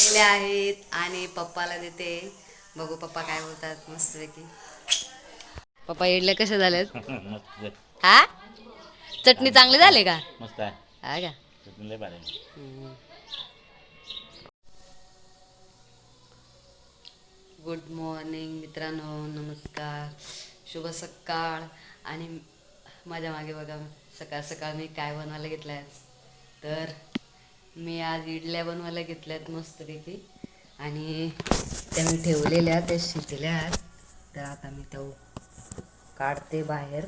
बनवलेले आहेत आणि पप्पाला देते. बघू पप्पा काय बोलतात. मस्तपैकी पप्पा इडल्या कशा झाल्यात? मस्त. हा चटणी चांगली झाली का? मस्त आहे. हा का? चटणी लय भारी. गुड मॉर्निंग मित्रांनो, नमस्कार, शुभ सकाळ. आणि माझ्या मागे बघा सकाळ सकाळ मी काय बनवायला घेतलं तर मी आज इडल्या बनवायला घेतल्यात मस्तपैकी. आणि त्या मी ठेवलेल्या त्या शिजल्या. तर आता मी त्या काढते बाहेर.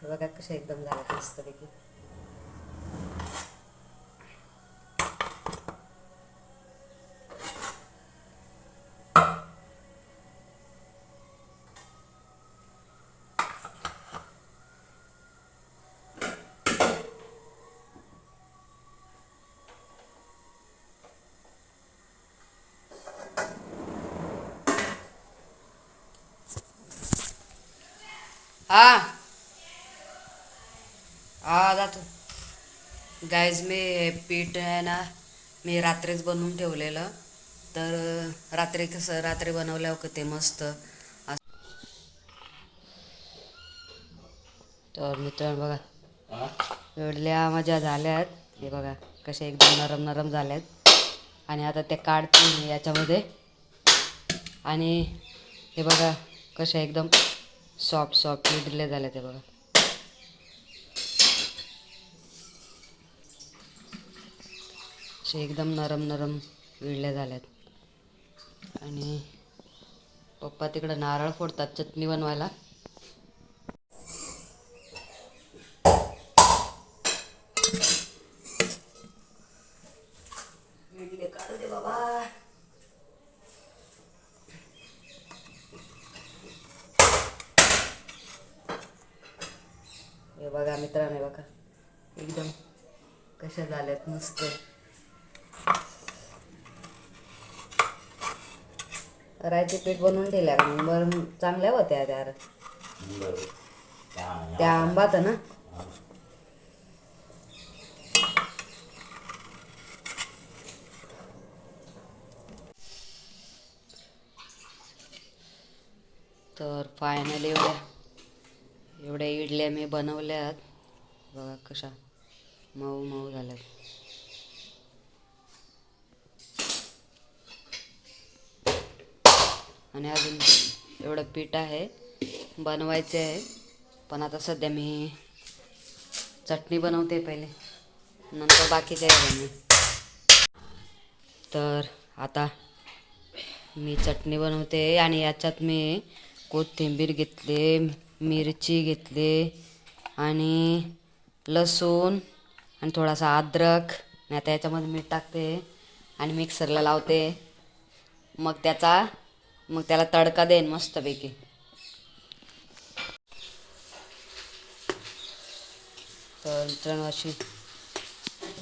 बघा कशा एकदम झाल्या मस्तपैकी. हा हा जातो गाईज. मी हे पीठ आहे ना, मी रात्रीच बनवून ठेवलेलं. तर रात्री कसं रात्री बनवल्यावर का ते मस्त. तर मित्रांनो बघा इडल्या माझ्या झाल्यात. हे बघा कशा एकदम नरम नरम झाल्यात. आणि आता ते काढते मी याच्यामध्ये. आणि हे बघा कशा एकदम सॉफ्ट सॉफ्ट इडल्या झाल्या ते बघा. असे एकदम नरम नरम इडल्या झाल्यात. आणि पप्पा तिकडं नारळ फोडतात चटणी बनवायला. इडले काढू दे बाबा. हे बघा मित्रांनो, हे बघा एकदम कशा झाल्यात मस्त. रायचे पीठ बनवून ठेवल्या बरं चांगल्या होत्या त्या. त्या आंबात ना. तर फायनली एवढ्या इडल्या मी बनवल्यात. बघा कशा मऊ मऊ झाल्यात. आणि अजून एवढं पीठ आहे बनवायचे आहे. पण आता सध्या मी चटणी बनवते पहिले, नंतर बाकीचे आहे. तर आता मी चटणी बनवते. आणि याच्यात मी कोथिंबीर घेतले, मिरची घेतले आणि लसूण आणि थोडासा अद्रक. आणि आता याच्यामध्ये मीठ टाकते आणि मिक्सरला लावते. मग त्याला तडका देईन मस्तपैकी. तर मित्रांनो अशी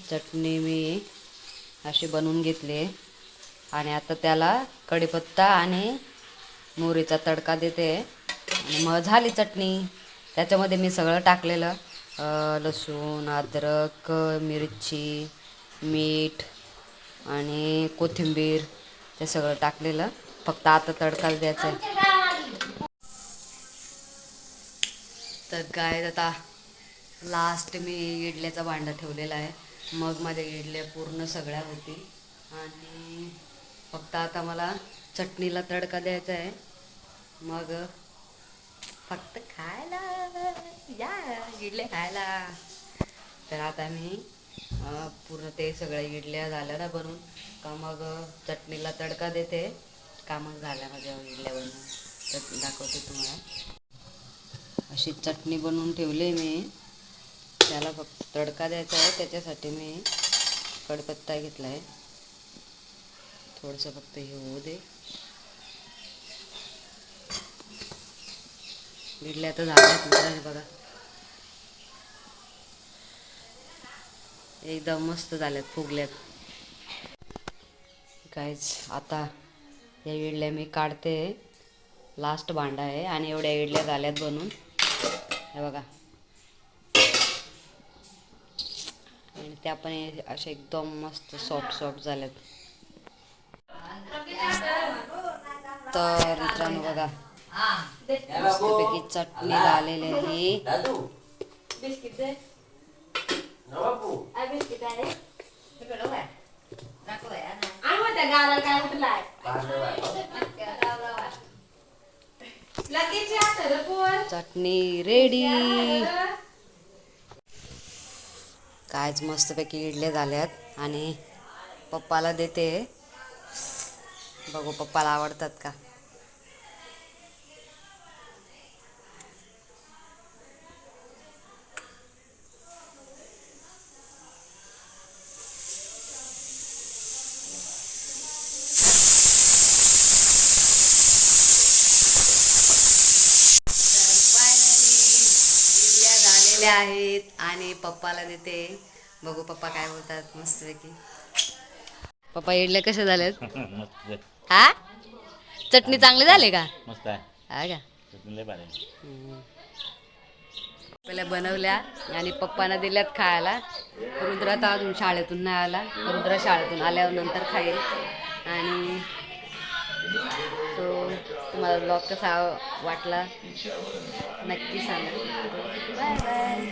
चटणी मी अशी बनवून घेतली. आणि आता त्याला कढीपत्ता आणि मोहरीचा तडका देते. आणि मग झाली चटणी. त्याच्यामध्ये मी सगळं टाकलेलं, लसूण, अद्रक, मिरची, मीठ आणि कोथिंबीर ते सगळं टाकलेलं. फक्त आता तडकाच द्यायचा आहे. तर काय आता लास्ट मी इडल्याचा भांडा ठेवलेला आहे. मग माझ्या इडल्या पूर्ण सगळ्या होती. आणि फक्त आता मला चटणीला तडका द्यायचा आहे. मग फक्त खायला या इडल्या खायला. तर आता मी पूर्ण ते सगळ्या इडल्या झाल्या ना बनवून का मग चटणीला तडका देते. का मग झाल्या माझ्या इडल्या बनवून. तर दाखवते तुम्हाला. अशी चटणी बनवून ठेवली मी. त्याला फक्त तडका द्यायचा आहे. त्याच्यासाठी मी कढीपत्ता घेतला आहे. थोडंसं फक्त हे होऊ दे. इडल्या तर झाल्यात मित्रांनो बघा. एकदम मस्त झाल्यात, फुगल्यात. काहीच आता या इडल्या मी काढते. लास्ट भांडा आहे आणि एवढ्या इडल्या झाल्यात बनून. हे बघा आणि त्या पण अशा एकदम मस्त सॉफ्ट सॉफ्ट झाल्यात. तर मित्रांनो बघा, मस्तपैकी चटणी झालेली आहे. चटणी रेडी. कायच मस्तपैकी इडल्या झाल्यात आणि पप्पाला देते. बघू पप्पाला आवडतात का. इडल्या झालेल्या आहेत आणि पप्पाला देते. बघू पप्पा काय बोलतात. मस्तपैकी पप्पा इडल्या कशा झाल्यात. हा चटणी चांगली झाली का. मस्त आहे. हा का. चटणी भारी. पहिल्या बनवल्या आणि पप्पांना दिल्यात खायला. रुद्रा तर अजून शाळेतून नाही आला. रुद्रा शाळेतून आल्यावर नंतर खाईल. आणि सो तुम्हाला ब्लॉग कसा वाटला नक्की सांगा. Bye bye.